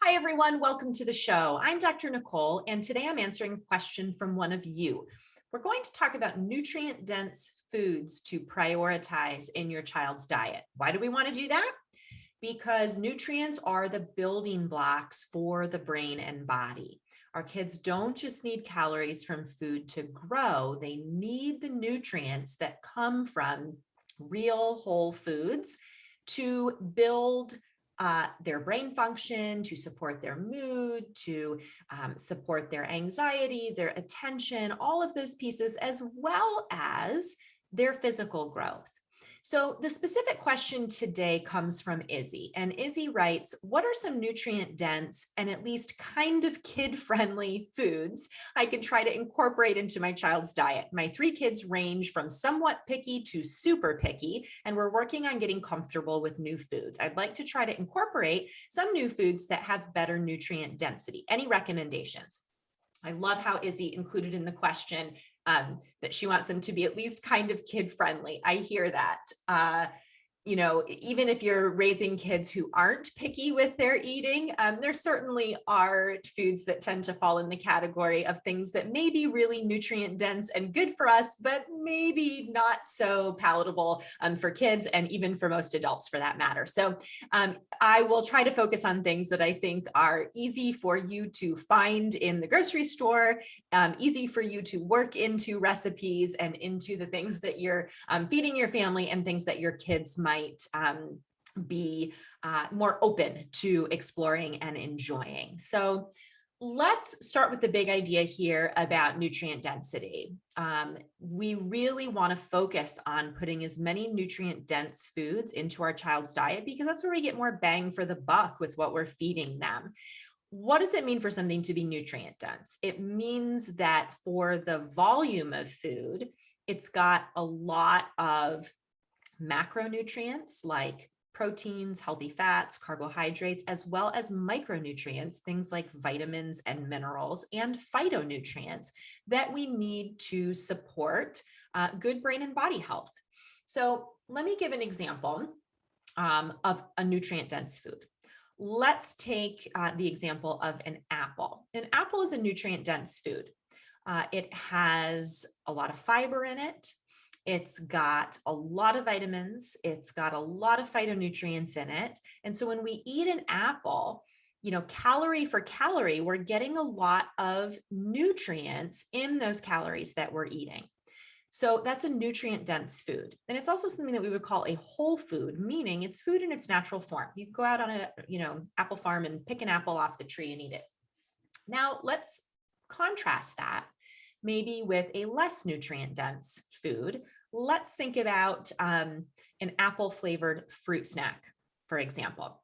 Hi, everyone. Welcome to the show. I'm Dr. Nicole, and today I'm answering a question from one of you. We're going to talk about nutrient-dense foods to prioritize in your child's diet. Why do we want to do that? Because nutrients are the building blocks for the brain and body. Our kids don't just need calories from food to grow. They need the nutrients that come from real whole foods to build their brain function, to support their mood, to support their anxiety, their attention, all of those pieces, as well as their physical growth. So the specific question today comes from Izzy, and Izzy writes, what are some nutrient dense and at least kind of kid-friendly foods I can try to incorporate into my child's diet? My 3 kids range from somewhat picky to super picky, and we're working on getting comfortable with new foods. I'd like to try to incorporate some new foods that have better nutrient density. Any recommendations? I love how Izzy included in the question that she wants them to be at least kind of kid-friendly. I hear that. Even if you're raising kids who aren't picky with their eating, there certainly are foods that tend to fall in the category of things that may be really nutrient dense and good for us, but maybe not so palatable for kids and even for most adults for that matter. So I will try to focus on things that I think are easy for you to find in the grocery store, easy for you to work into recipes and into the things that you're feeding your family and things that your kids might be more open to exploring and enjoying. So let's start with the big idea here about nutrient density. We really want to focus on putting as many nutrient dense foods into our child's diet because that's where we get more bang for the buck with what we're feeding them. What does it mean for something to be nutrient dense? It means that for the volume of food, it's got a lot of macronutrients like proteins, healthy fats, carbohydrates, as well as micronutrients, things like vitamins and minerals, and phytonutrients that we need to support good brain and body health. So let me give an example of a nutrient-dense food. Let's take the example of an apple. An apple is a nutrient-dense food. It has a lot of fiber in it. It's got a lot of vitamins. It's got a lot of phytonutrients in it. And so when we eat an apple, calorie for calorie, we're getting a lot of nutrients in those calories that we're eating. So that's a nutrient dense food. And it's also something that we would call a whole food, meaning it's food in its natural form. You can go out on a, apple farm and pick an apple off the tree and eat it. Now let's contrast that maybe with a less nutrient dense food. Let's think about an apple flavored fruit snack, for example.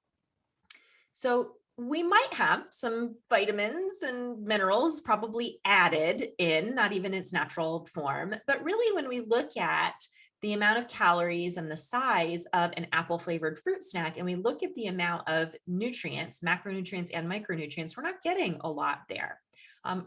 So we might have some vitamins and minerals probably added in, not even its natural form, but really when we look at the amount of calories and the size of an apple flavored fruit snack, and we look at the amount of nutrients, macronutrients and micronutrients, we're not getting a lot there.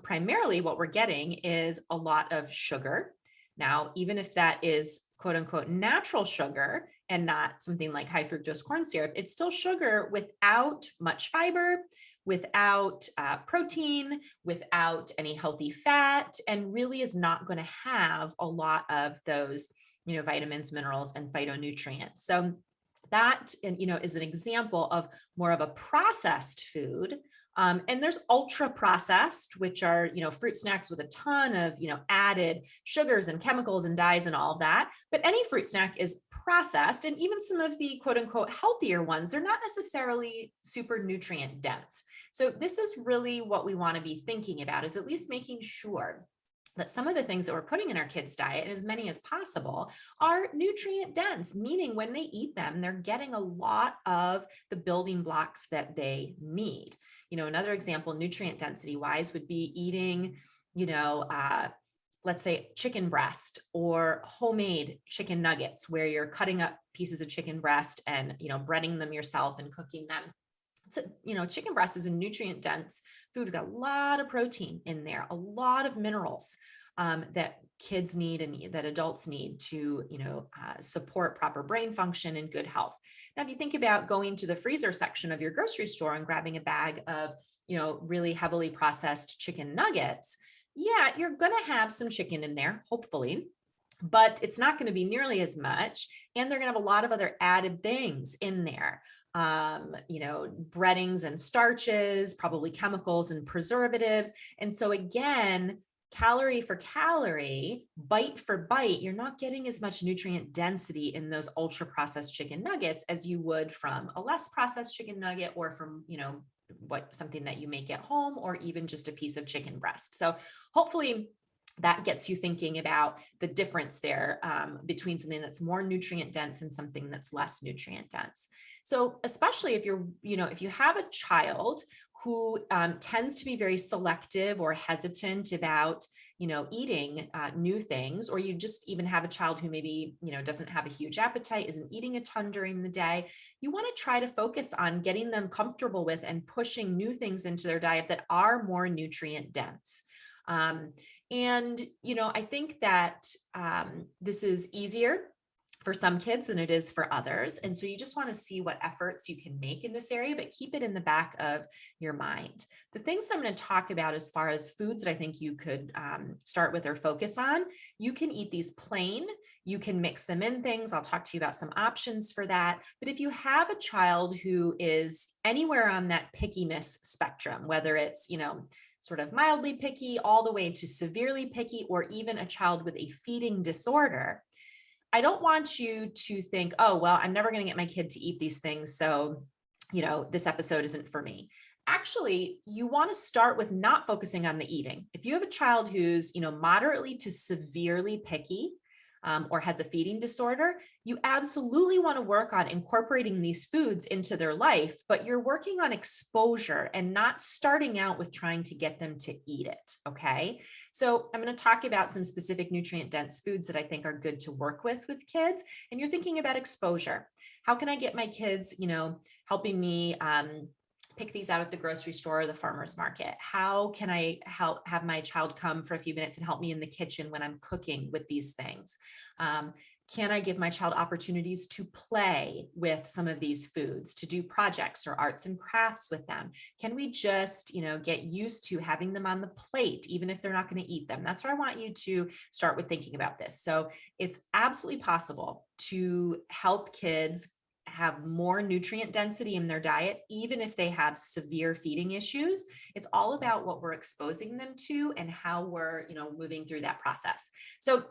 Primarily what we're getting is a lot of sugar. Now, even if that is quote unquote natural sugar and not something like high fructose corn syrup, it's still sugar without much fiber, without protein, without any healthy fat, and really is not going to have a lot of those, vitamins, minerals, and phytonutrients. So that, is an example of more of a processed food. And there's ultra processed, which are, fruit snacks with a ton of, added sugars and chemicals and dyes and all of that. But any fruit snack is processed, and even some of the quote unquote healthier ones, they're not necessarily super nutrient dense. So this is really what we want to be thinking about, is at least making sure that some of the things that we're putting in our kids' diet, as many as possible, are nutrient dense, meaning when they eat them, they're getting a lot of the building blocks that they need. Another example, nutrient density wise, would be eating, let's say chicken breast or homemade chicken nuggets, where you're cutting up pieces of chicken breast and, breading them yourself and cooking them. So, chicken breast is a nutrient dense food with a lot of protein in there, a lot of minerals. that kids need and that adults need to, support proper brain function and good health. Now, if you think about going to the freezer section of your grocery store and grabbing a bag of, really heavily processed chicken nuggets, yeah, you're going to have some chicken in there, hopefully, but it's not going to be nearly as much. And they're going to have a lot of other added things in there. Breadings and starches, probably chemicals and preservatives. And so again, calorie for calorie, bite for bite, you're not getting as much nutrient density in those ultra processed chicken nuggets as you would from a less processed chicken nugget or from, something that you make at home, or even just a piece of chicken breast. So hopefully that gets you thinking about the difference there between something that's more nutrient dense and something that's less nutrient dense. So especially if if you have a child who tends to be very selective or hesitant about, eating new things, or you just even have a child who maybe, doesn't have a huge appetite, isn't eating a ton during the day, you want to try to focus on getting them comfortable with and pushing new things into their diet that are more nutrient dense. I think that this is easier for some kids than it is for others. And so you just want to see what efforts you can make in this area, but keep it in the back of your mind. The things that I'm going to talk about as far as foods that I think you could start with or focus on, you can eat these plain. You can mix them in things. I'll talk to you about some options for that. But if you have a child who is anywhere on that pickiness spectrum, whether it's, sort of mildly picky all the way to severely picky, or even a child with a feeding disorder, I don't want you to think, oh, well, I'm never going to get my kid to eat these things, so, this episode isn't for me. Actually, you want to start with not focusing on the eating. If you have a child who's, moderately to severely picky, or has a feeding disorder, you absolutely want to work on incorporating these foods into their life, but you're working on exposure and not starting out with trying to get them to eat it. Okay. So I'm going to talk about some specific nutrient dense foods that I think are good to work with kids. And you're thinking about exposure. How can I get my kids, helping me, pick these out at the grocery store or the farmer's market? How can I have my child come for a few minutes and help me in the kitchen when I'm cooking with these things? Can I give my child opportunities to play with some of these foods, to do projects or arts and crafts with them? Can we just, get used to having them on the plate, even if they're not going to eat them? That's where I want you to start with thinking about this. So it's absolutely possible to help kids have more nutrient density in their diet, even if they have severe feeding issues. It's all about what we're exposing them to and how we're, moving through that process. So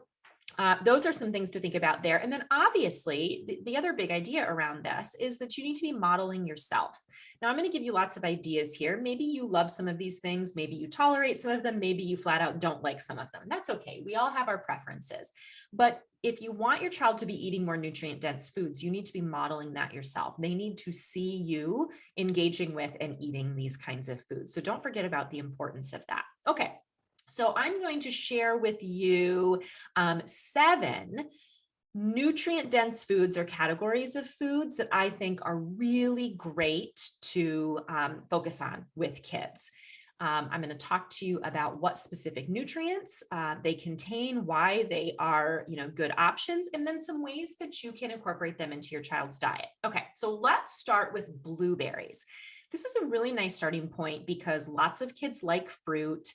those are some things to think about there. And then obviously the other big idea around this is that you need to be modeling yourself. Now I'm going to give you lots of ideas here. Maybe you love some of these things. Maybe you tolerate some of them. Maybe you flat out don't like some of them. That's okay. We all have our preferences. But if you want your child to be eating more nutrient dense foods, you need to be modeling that yourself. They need to see you engaging with and eating these kinds of foods. So don't forget about the importance of that. Okay. So I'm going to share with you 7 nutrient dense foods or categories of foods that I think are really great to focus on with kids. I'm going to talk to you about what specific nutrients they contain, why they are, good options, and then some ways that you can incorporate them into your child's diet. Okay, so let's start with blueberries. This is a really nice starting point because lots of kids like fruit.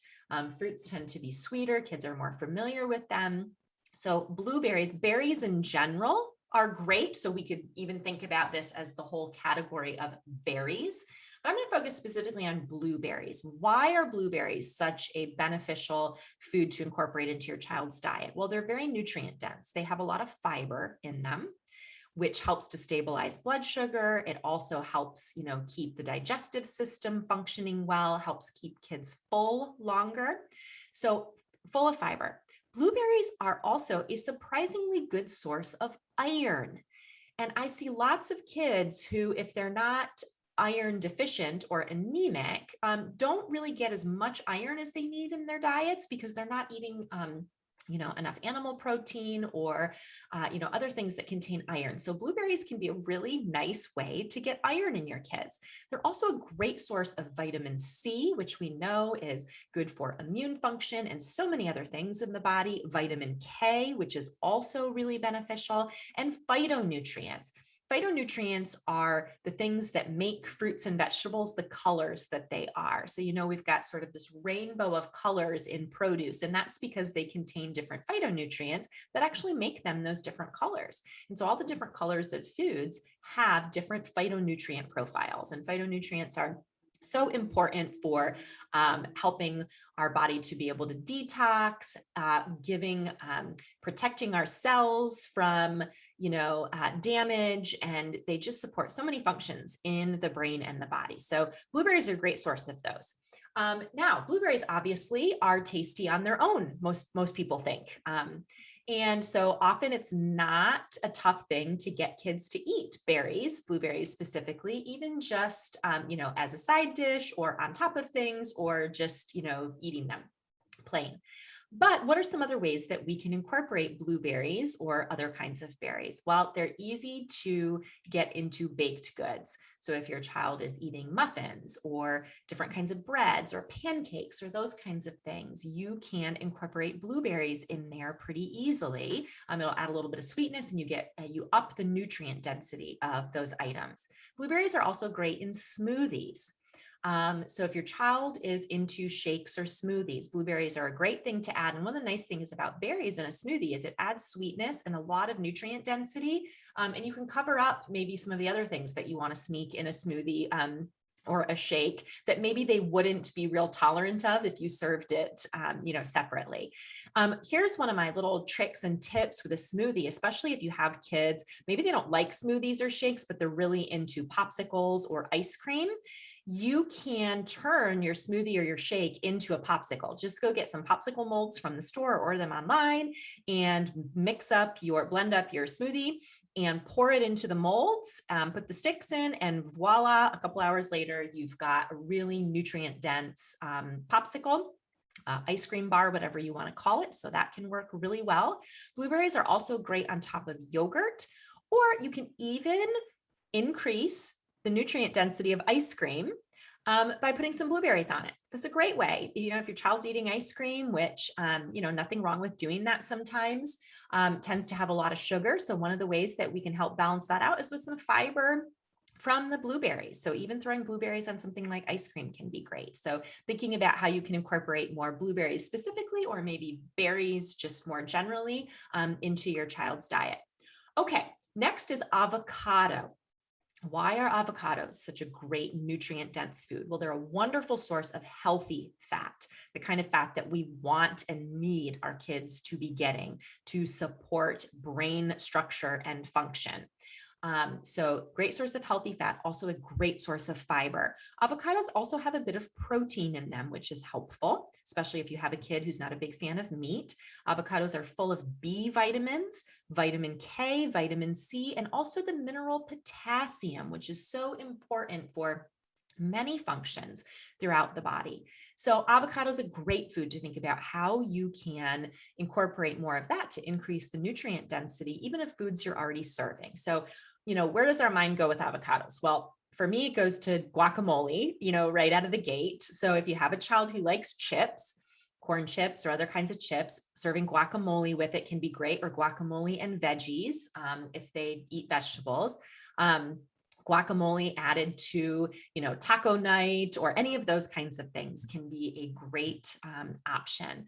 Fruits tend to be sweeter. Kids are more familiar with them. So blueberries, berries in general are great. So we could even think about this as the whole category of berries. But I'm going to focus specifically on blueberries. Why are blueberries such a beneficial food to incorporate into your child's diet? Well, they're very nutrient dense. They have a lot of fiber in them, which helps to stabilize blood sugar. It also helps, keep the digestive system functioning well, helps keep kids full longer. So full of fiber. Blueberries are also a surprisingly good source of iron. And I see lots of kids who, if they're not iron deficient or anemic, don't really get as much iron as they need in their diets because they're not eating enough animal protein or, other things that contain iron. So blueberries can be a really nice way to get iron in your kids. They're also a great source of vitamin C, which we know is good for immune function and so many other things in the body. Vitamin K, which is also really beneficial, and phytonutrients. Phytonutrients are the things that make fruits and vegetables the colors that they are. So, we've got sort of this rainbow of colors in produce, and that's because they contain different phytonutrients that actually make them those different colors. And so all the different colors of foods have different phytonutrient profiles, and phytonutrients are so important for helping our body to be able to detox, protecting our cells from damage, and they just support so many functions in the brain and the body. So blueberries are a great source of those. Now, blueberries obviously are tasty on their own, most people think. And so often it's not a tough thing to get kids to eat blueberries specifically, even just, as a side dish or on top of things, or just, eating them plain. But what are some other ways that we can incorporate blueberries or other kinds of berries? Well, they're easy to get into baked goods. So if your child is eating muffins or different kinds of breads or pancakes or those kinds of things, you can incorporate blueberries in there pretty easily. It'll add a little bit of sweetness, and you up the nutrient density of those items. Blueberries are also great in smoothies. So if your child is into shakes or smoothies, blueberries are a great thing to add. And one of the nice things about berries in a smoothie is it adds sweetness and a lot of nutrient density. And you can cover up maybe some of the other things that you want to sneak in a smoothie, or a shake that maybe they wouldn't be real tolerant of if you served it, separately. Here's one of my little tricks and tips with a smoothie, especially if you have kids. Maybe they don't like smoothies or shakes, but they're really into popsicles or ice cream. You can turn your smoothie or your shake into a popsicle. Just go get some popsicle molds from the store or order them online, and blend up your smoothie and pour it into the molds, put the sticks in, and voila, a couple hours later, you've got a really nutrient dense popsicle. Ice cream bar, whatever you want to call it. So that can work really well. Blueberries are also great on top of yogurt, or you can even increase the nutrient density of ice cream by putting some blueberries on it. That's a great way. If your child's eating ice cream, which, nothing wrong with doing that sometimes, tends to have a lot of sugar. So one of the ways that we can help balance that out is with some fiber from the blueberries. So even throwing blueberries on something like ice cream can be great. So thinking about how you can incorporate more blueberries specifically, or maybe berries just more generally, into your child's diet. Okay, next is avocado. Why are avocados such a great nutrient dense food? Well, they're a wonderful source of healthy fat, the kind of fat that we want and need our kids to be getting to support brain structure and function. So great source of healthy fat, also a great source of fiber. Avocados also have a bit of protein in them, which is helpful, especially if you have a kid who's not a big fan of meat. Avocados are full of B vitamins, vitamin K, vitamin C, and also the mineral potassium, which is so important for many functions throughout the body. So avocado is a great food to think about how you can incorporate more of that to increase the nutrient density, even of foods you're already serving. So, where does our mind go with avocados? Well, for me, it goes to guacamole, right out of the gate. So if you have a child who likes chips, corn chips or other kinds of chips, serving guacamole with it can be great, or guacamole and veggies, if they eat vegetables. Guacamole added to, taco night or any of those kinds of things can be a great option.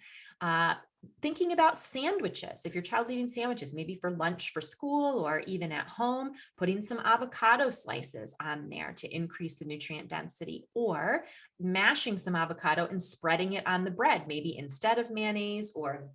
Thinking about sandwiches, if your child's eating sandwiches, maybe for lunch for school or even at home, putting some avocado slices on there to increase the nutrient density, or mashing some avocado and spreading it on the bread, maybe instead of mayonnaise, or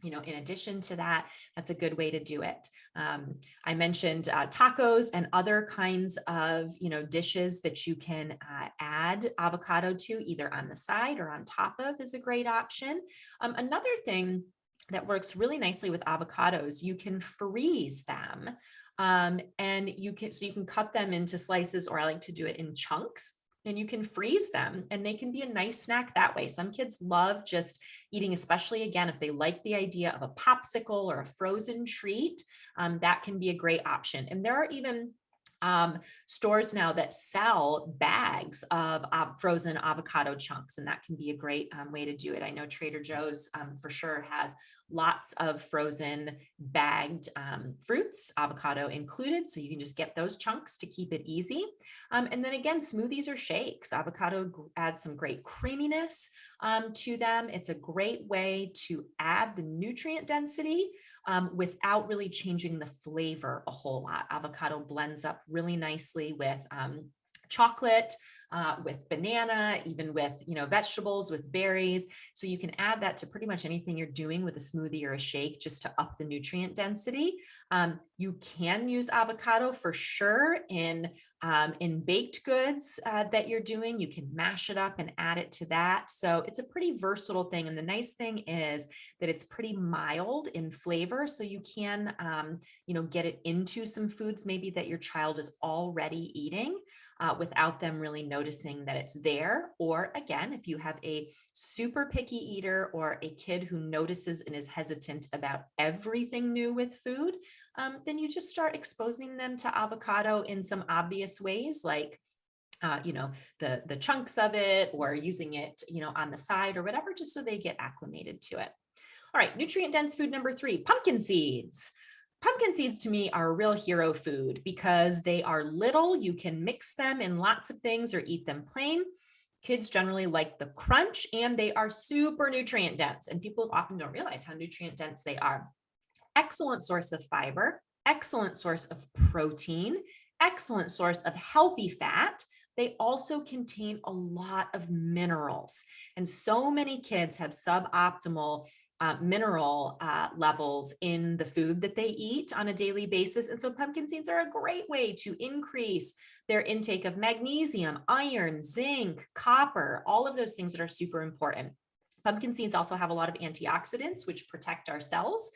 in addition to that, that's a good way to do it. I mentioned tacos and other kinds of, dishes that you can add avocado to, either on the side or on top of, is a great option. Another thing that works really nicely with avocados, you can freeze them, and you can cut them into slices, or I like to do it in chunks. and you can freeze them and they can be a nice snack that way. Some kids love just eating, especially again, if they like the idea of a popsicle or a frozen treat, that can be a great option. And there are even stores now that sell bags of frozen avocado chunks, and that can be a great way to do it. I know Trader Joe's for sure has lots of frozen bagged fruits, avocado included, so you can just get those chunks to keep it easy. And then again, smoothies or shakes. Avocado adds some great creaminess to them. It's a great way to add the nutrient density without really changing the flavor a whole lot. Avocado blends up really nicely with chocolate, with banana, even with, vegetables, with berries. So you can add that to pretty much anything you're doing with a smoothie or a shake just to up the nutrient density. You can use avocado for sure in baked goods that you're doing. You can mash it up and add it to that. So it's a pretty versatile thing. And the nice thing is that it's pretty mild in flavor. So you can, get it into some foods maybe that your child is already eating. Without them really noticing that it's there. Or again, if you have a super picky eater or a kid who notices and is hesitant about everything new with food, then you just start exposing them to avocado in some obvious ways, like the chunks of it, or using it, on the side or whatever, just so they get acclimated to it. All right, nutrient dense food number 3, pumpkin seeds. Pumpkin seeds to me are a real hero food because they are little. You can mix them in lots of things or eat them plain. Kids generally like the crunch, and they are super nutrient dense. And people often don't realize how nutrient dense they are. Excellent source of fiber, excellent source of protein, excellent source of healthy fat. They also contain a lot of minerals. And so many kids have suboptimal mineral levels in the food that they eat on a daily basis. And so pumpkin seeds are a great way to increase their intake of magnesium, iron, zinc, copper, all of those things that are super important. Pumpkin seeds also have a lot of antioxidants, which protect our cells.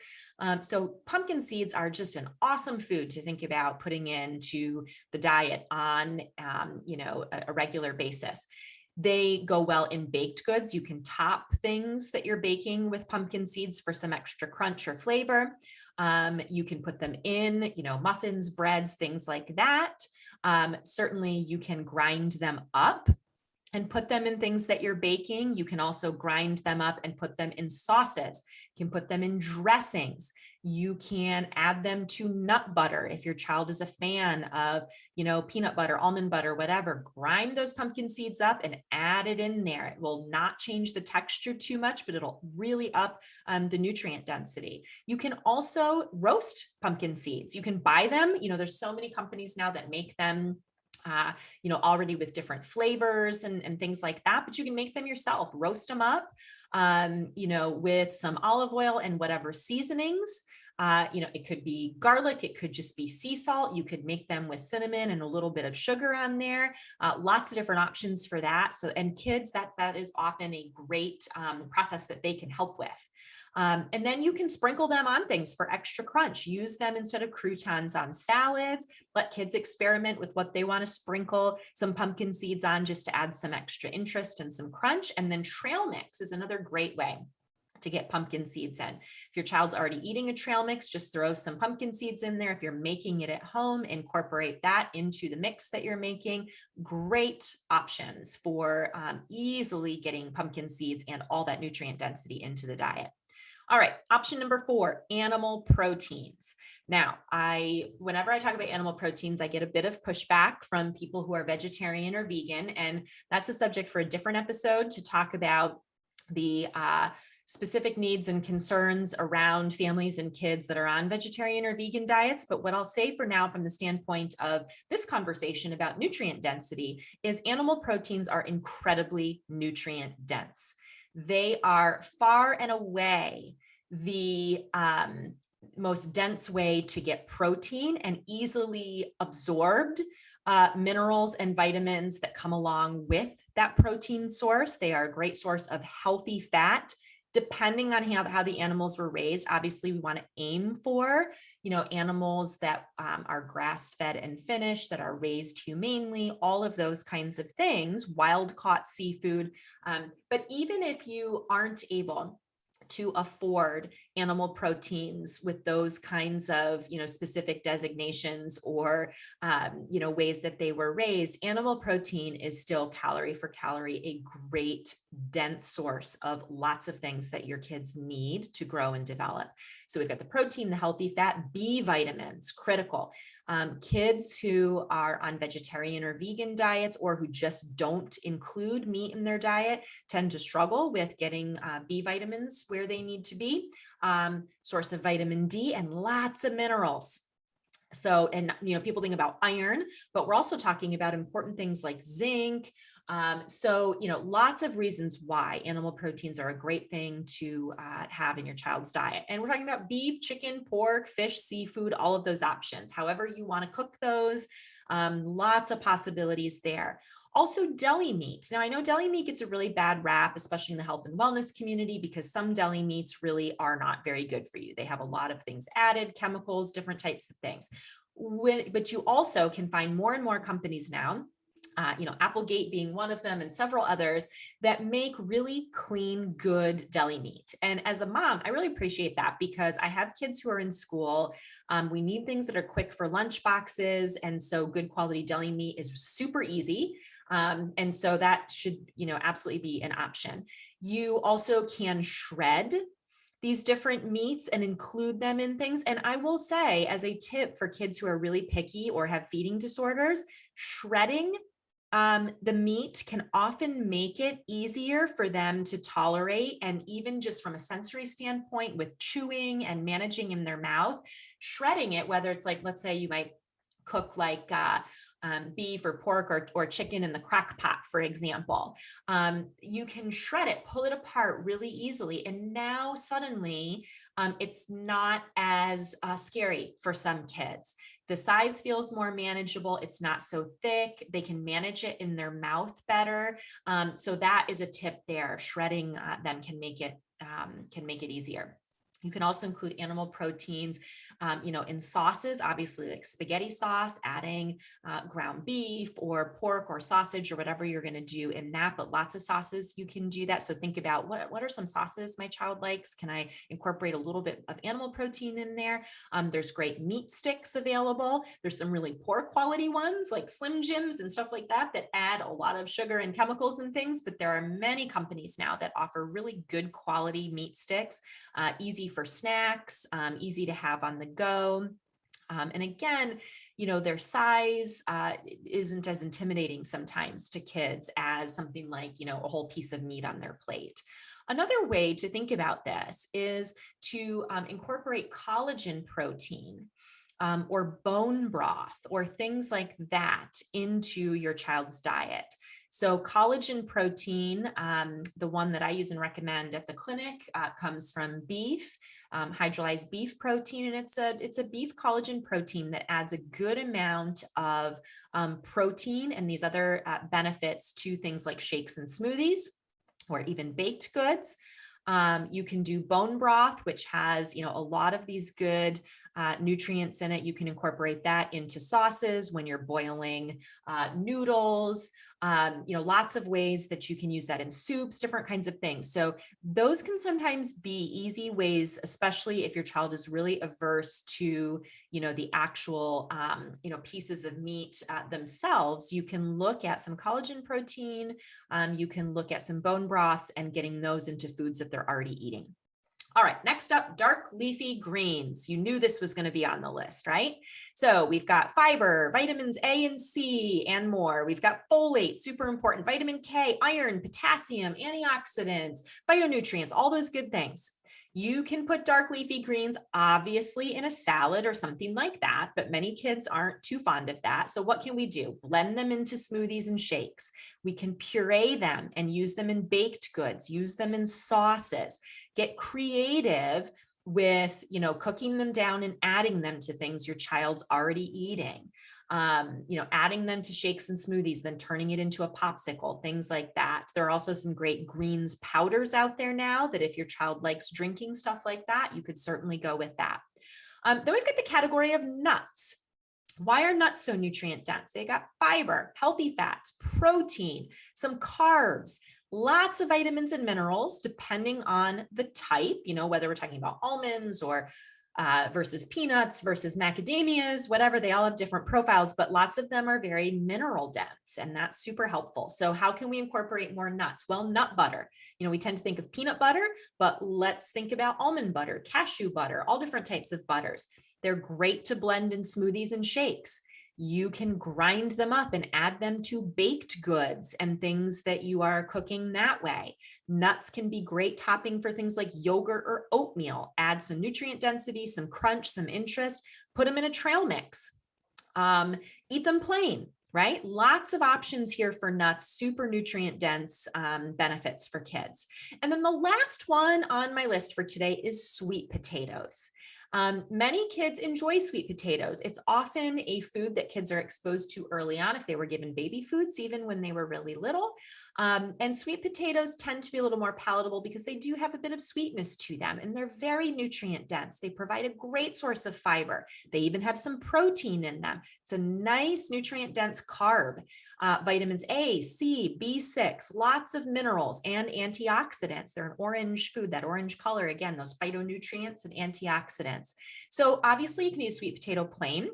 So pumpkin seeds are just an awesome food to think about putting into the diet on, a regular basis. They go well in baked goods. You can top things that you're baking with pumpkin seeds for some extra crunch or flavor. You can put them in, muffins, breads, things like that. Certainly you can grind them up and put them in things that you're baking. You can also grind them up and put them in sauces. You can put them in dressings. You can add them to nut butter. If your child is a fan of, peanut butter, almond butter, whatever, grind those pumpkin seeds up and add it in there. It will not change the texture too much, but it'll really up the nutrient density. You can also roast pumpkin seeds. You can buy them. There's so many companies now that make them already with different flavors and things like that, but you can make them yourself, roast them up, with some olive oil and whatever seasonings. It could be garlic, it could just be sea salt. You could make them with cinnamon and a little bit of sugar on there. Lots of different options for that. So, and kids, that is often a great process that they can help with. And then you can sprinkle them on things for extra crunch. Use them instead of croutons on salads. Let kids experiment with what they want to sprinkle some pumpkin seeds on just to add some extra interest and some crunch. And then trail mix is another great way to get pumpkin seeds in. If your child's already eating a trail mix, just throw some pumpkin seeds in there. If you're making it at home, incorporate that into the mix that you're making. Great options for easily getting pumpkin seeds and all that nutrient density into the diet. All right, option number 4, animal proteins. Now, whenever I talk about animal proteins, I get a bit of pushback from people who are vegetarian or vegan, and that's a subject for a different episode to talk about the specific needs and concerns around families and kids that are on vegetarian or vegan diets. But what I'll say for now, from the standpoint of this conversation about nutrient density, is animal proteins are incredibly nutrient dense. They are far and away the most dense way to get protein and easily absorbed minerals and vitamins that come along with that protein source. They are a great source of healthy fat, depending on how the animals were raised. Obviously, we want to aim for, animals that are grass-fed and finished, that are raised humanely, all of those kinds of things, wild-caught seafood. But even if you aren't able to afford animal proteins with those kinds of, specific designations or, ways that they were raised, animal protein is still calorie for calorie, a great dense source of lots of things that your kids need to grow and develop. So we've got the protein, the healthy fat, B vitamins, critical. Kids who are on vegetarian or vegan diets, or who just don't include meat in their diet, tend to struggle with getting B vitamins where they need to be. Source of vitamin D and lots of minerals. So, and, people think about iron, but we're also talking about important things like zinc. So, lots of reasons why animal proteins are a great thing to have in your child's diet. And we're talking about beef, chicken, pork, fish, seafood, all of those options, however you want to cook those. Lots of possibilities there. Also, deli meat. Now, I know deli meat gets a really bad rap, especially in the health and wellness community, because some deli meats really are not very good for you. They have a lot of things added, chemicals, different types of things. But you also can find more and more companies now, Applegate being one of them and several others, that make really clean, good deli meat. And as a mom, I really appreciate that, because I have kids who are in school. We need things that are quick for lunch boxes. And so good quality deli meat is super easy. And so that should, absolutely be an option. You also can shred these different meats and include them in things. And I will say, as a tip for kids who are really picky or have feeding disorders, shredding the meat can often make it easier for them to tolerate. And even just from a sensory standpoint, with chewing and managing in their mouth, shredding it, whether it's like, let's say you might cook like beef or pork or chicken in the crock pot, for example, you can shred it, pull it apart really easily. And now suddenly it's not as scary for some kids. The size feels more manageable. It's not so thick. They can manage it in their mouth better. So that is a tip there. Shredding them can make it easier. You can also include animal proteins, in sauces, obviously like spaghetti sauce, adding ground beef or pork or sausage or whatever you're going to do in that, but lots of sauces you can do that. So think about what are some sauces my child likes? Can I incorporate a little bit of animal protein in there? There's great meat sticks available. There's some really poor quality ones like Slim Jims and stuff like that add a lot of sugar and chemicals and things, but there are many companies now that offer really good quality meat sticks, easy for snacks, easy to have on the go. And again, their size isn't as intimidating sometimes to kids as something like, a whole piece of meat on their plate. Another way to think about this is to incorporate collagen protein or bone broth or things like that into your child's diet. So collagen protein, the one that I use and recommend at the clinic, comes from beef, hydrolyzed beef protein, and it's a beef collagen protein that adds a good amount of protein and these other benefits to things like shakes and smoothies, or even baked goods. You can do bone broth, which has, a lot of these good nutrients in it. You can incorporate that into sauces when you're boiling noodles, lots of ways that you can use that in soups, different kinds of things. So those can sometimes be easy ways, especially if your child is really averse to, the actual, pieces of meat themselves. You can look at some collagen protein. You can look at some bone broths and getting those into foods that they're already eating. All right, next up, dark leafy greens. You knew this was going to be on the list, right? So we've got fiber, vitamins A and C, and more. We've got folate, super important, vitamin K, iron, potassium, antioxidants, phytonutrients, all those good things. You can put dark leafy greens, obviously, in a salad or something like that, but many kids aren't too fond of that. So what can we do? Blend them into smoothies and shakes. We can puree them and use them in baked goods, use them in sauces. Get creative with, cooking them down and adding them to things your child's already eating. adding them to shakes and smoothies, then turning it into a popsicle, things like that. There are also some great greens powders out there now that if your child likes drinking stuff like that, you could certainly go with that. Then we've got the category of nuts. Why are nuts so nutrient dense? They got fiber, healthy fats, protein, some carbs, lots of vitamins and minerals, depending on the type, whether we're talking about almonds or versus peanuts versus macadamias, whatever, they all have different profiles, but lots of them are very mineral dense, and that's super helpful. So how can we incorporate more nuts? Well, nut butter. We tend to think of peanut butter, but let's think about almond butter, cashew butter, all different types of butters. They're great to blend in smoothies and shakes. You can grind them up and add them to baked goods and things that you are cooking that way. Nuts can be great topping for things like yogurt or oatmeal. Add some nutrient density, some crunch, some interest, put them in a trail mix. Eat them plain, right? Lots of options here for nuts, super nutrient dense benefits for kids. And then the last one on my list for today is sweet potatoes. Many kids enjoy sweet potatoes. It's often a food that kids are exposed to early on if they were given baby foods, even when they were really little. And sweet potatoes tend to be a little more palatable because they do have a bit of sweetness to them, and they're very nutrient dense. They provide a great source of fiber. They even have some protein in them. It's a nice nutrient dense carb. Vitamins A, C, B6, lots of minerals and antioxidants. They're an orange food, that orange color, again, those phytonutrients and antioxidants. So obviously you can use sweet potato plain.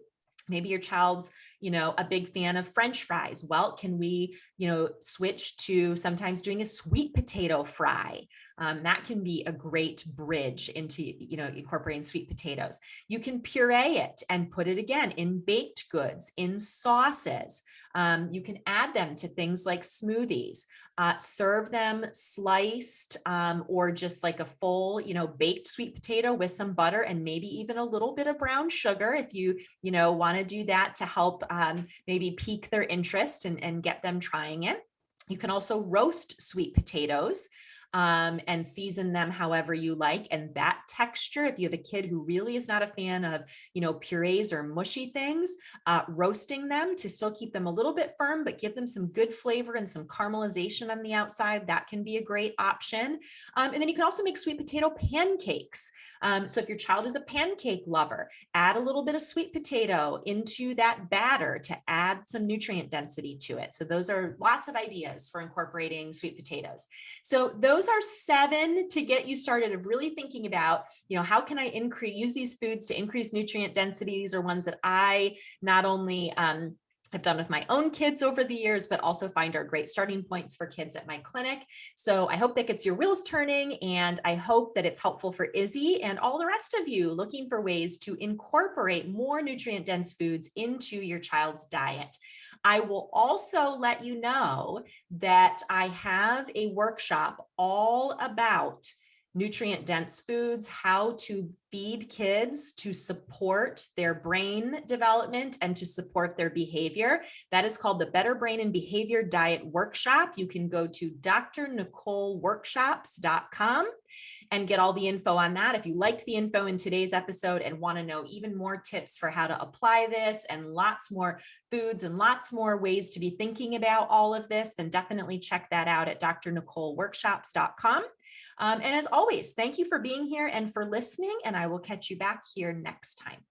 Maybe your child's, a big fan of French fries. Well, can we, switch to sometimes doing a sweet potato fry? That can be a great bridge into, incorporating sweet potatoes. You can puree it and put it again in baked goods, in sauces. You can add them to things like smoothies, serve them sliced or just like a full, baked sweet potato with some butter and maybe even a little bit of brown sugar if you, want to do that to help maybe pique their interest and get them trying it. You can also roast sweet potatoes and season them however you like. And that texture, if you have a kid who really is not a fan of, purees or mushy things, roasting them to still keep them a little bit firm, but give them some good flavor and some caramelization on the outside, that can be a great option. And then you can also make sweet potato pancakes. So if your child is a pancake lover, add a little bit of sweet potato into that batter to add some nutrient density to it. So those are lots of ideas for incorporating sweet potatoes. So those are 7 to get you started of really thinking about, how can I use these foods to increase nutrient density? These are ones that I not only I've done with my own kids over the years, but also find are great starting points for kids at my clinic. So I hope that gets your wheels turning, and I hope that it's helpful for Izzy and all the rest of you looking for ways to incorporate more nutrient dense foods into your child's diet. I will also let you know that I have a workshop all about nutrient dense foods, how to feed kids to support their brain development and to support their behavior. That is called the Better Brain and Behavior Diet Workshop. You can go to drnicoleworkshops.com and get all the info on that. If you liked the info in today's episode and want to know even more tips for how to apply this and lots more foods and lots more ways to be thinking about all of this, then definitely check that out at drnicoleworkshops.com. And as always, thank you for being here and for listening, and I will catch you back here next time.